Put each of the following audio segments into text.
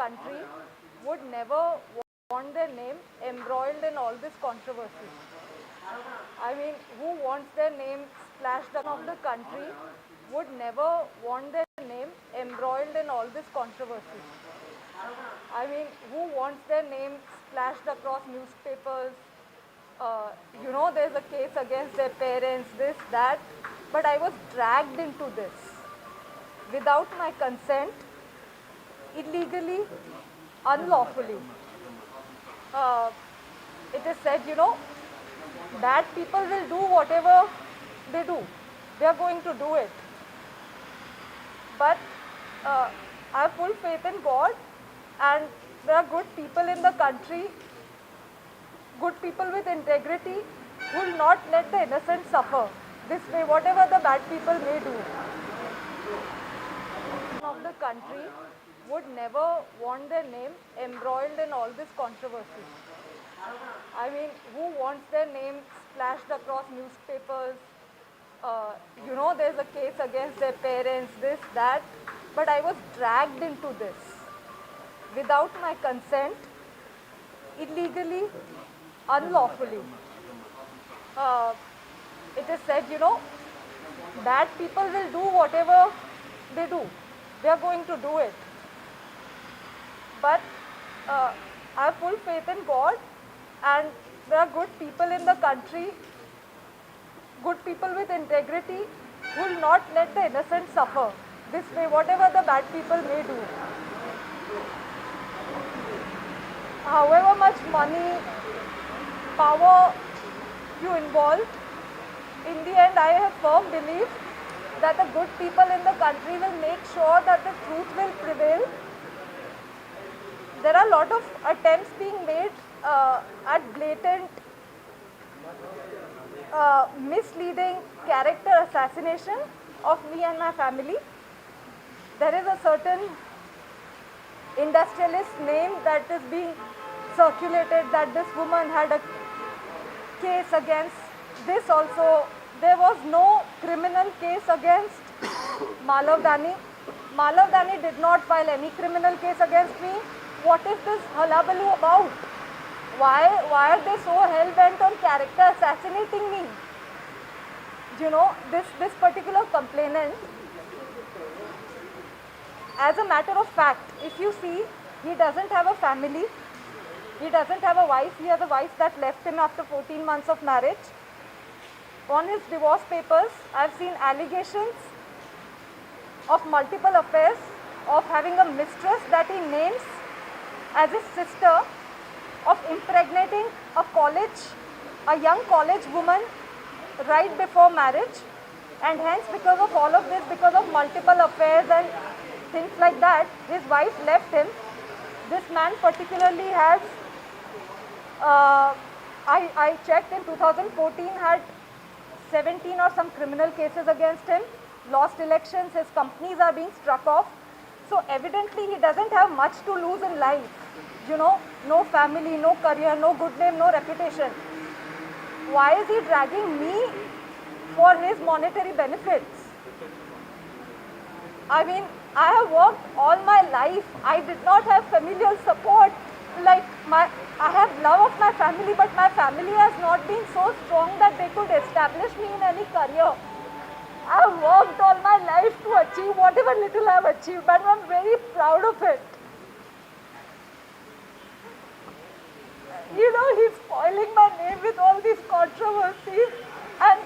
country would never want their name embroiled in all this controversy. I mean, who wants their name splashed of the country would never want their name embroiled in all this controversy. I mean, who wants their name splashed across newspapers? There's a case against their parents, this, that. But I was dragged into this without my consent, illegally, unlawfully. It is said, bad people will do whatever they do. They are going to do it. But I have full faith in God, and there are good people in the country, good people with integrity, who will not let the innocent suffer this way, whatever the bad people may do. Of the country would never want their name embroiled in all this controversy. I mean, who wants their name splashed across newspapers? There's a case against their parents, this, that. But I was dragged into this without my consent, illegally, unlawfully. It is said, bad people will do whatever they do. They are going to do it. But I have full faith in God, and there are good people in the country, good people with integrity, who will not let the innocent suffer this way, whatever the bad people may do. However much money, power you involve, in the end I have firm belief that the good people in the country will make sure that the truth will prevail. There are a lot of attempts being made at blatant, misleading character assassination of me and my family. There is a certain industrialist name that is being circulated that this woman had a case against this also. There was no criminal case against Malav Dani. Malav Dani did not file any criminal case against me. What is this hullabaloo about? Why are they so hell-bent on character assassinating me? This particular complainant, as a matter of fact, if you see, he doesn't have a family. He doesn't have a wife. He has a wife that left him after 14 months of marriage. On his divorce papers, I've seen allegations of multiple affairs, of having a mistress that he names as his sister, of impregnating a young college woman right before marriage, and hence because of all of this, because of multiple affairs and things like that, his wife left him. This man particularly has, I checked in 2014, had 17 or some criminal cases against him, lost elections, his companies are being struck off. So evidently he doesn't have much to lose in life. No family, no career, no good name, no reputation. Why is he dragging me for his monetary benefits? I mean, I have worked all my life. I did not have familial support. I have love of my family, but my family has not been so strong that they could establish me in any career. I have worked all my life to achieve whatever little I have achieved, but I am very proud of it. He's spoiling my name with all these controversies, and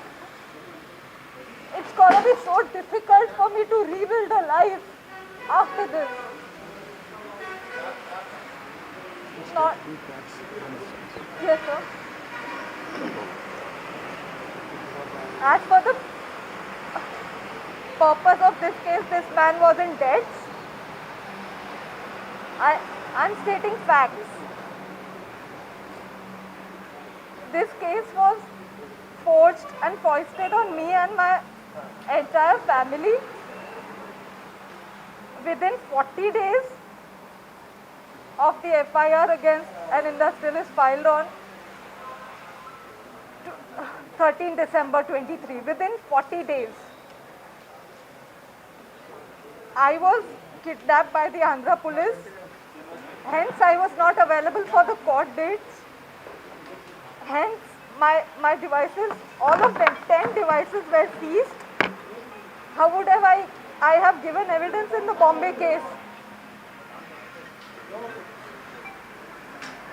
it's going to be so difficult for me to rebuild a life after this. It's not. Yes, sir. As for the purpose of this case, this man was in debts. I'm stating facts. This case was forged and foisted on me and my entire family. Within 40 days of the FIR against an industrialist filed on 13 December 23, within 40 days, I was kidnapped by the Andhra police Hence, I was not available for the court dates. Hence, my devices, all of them, 10 devices were seized. How would I have given evidence in the Bombay case?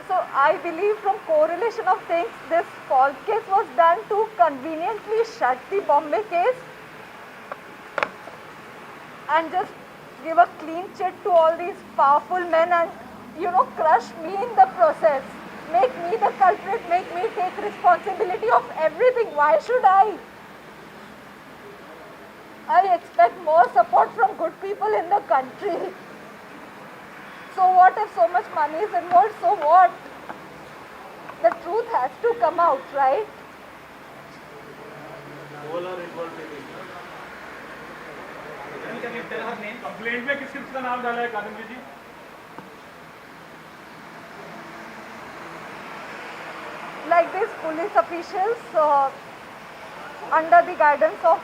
So I believe from correlation of things, this false case was done to conveniently shut the Bombay case and just give a clean chit to all these powerful men and, crush me in the process. Make me the culprit, make me take responsibility of everything. Why should I? I expect more support from good people in the country. So what if so much money is involved? So what? The truth has to come out, right? All are involved in it. Can you tell her name? Complaint में किसका नाम डाला है कादम्बी जी? Like these police officials, under the guidance of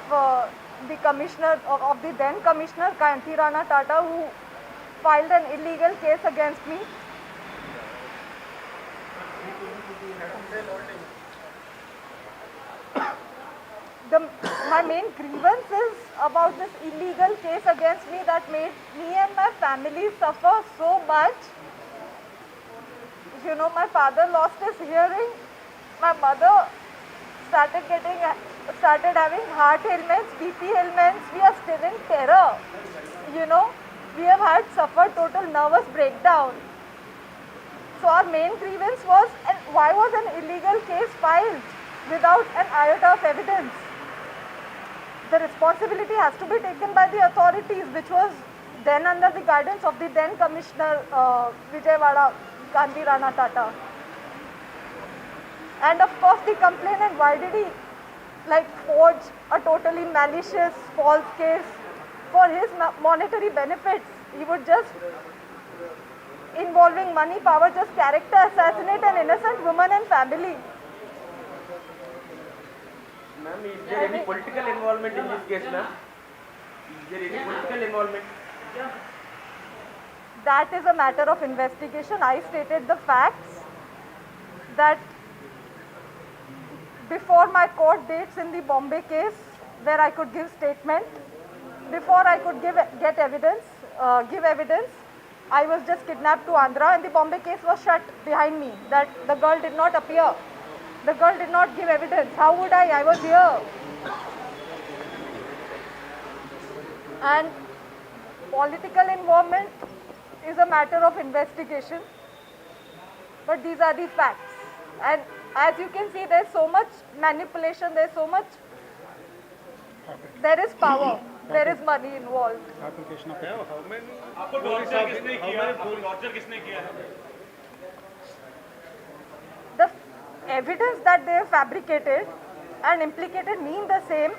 the commissioner, of the then commissioner Kanti Rana Tata, who filed an illegal case against me. My main grievance is about this illegal case against me that made me and my family suffer so much. My father lost his hearing. My mother started having heart ailments, BP ailments. We are still in terror. We have suffered total nervous breakdown. So our main grievance was, and why was an illegal case filed without an iota of evidence? The responsibility has to be taken by the authorities, which was then under the guidance of the then Commissioner Vijayawada, Kanti Rana Tata. And of course the complainant, why did he forge a totally malicious false case for his monetary benefits? He would just, involving money, power, just character assassinate an innocent woman and family. Ma'am, is there any political involvement in this case, ma'am? Is there any political involvement? That is a matter of investigation. I stated the facts that before my court dates in the Bombay case, where I could give statement, before I could give evidence, I was just kidnapped to Andhra and the Bombay case was shut behind me, that the girl did not appear. The girl did not give evidence. How would I? I was here. And political involvement is a matter of investigation. But these are the facts. And as you can see, there's so much manipulation, there is power, there is money involved. आपको torture किसने किया? आपको torture किसने किया? The evidence that they have fabricated and implicated me in the same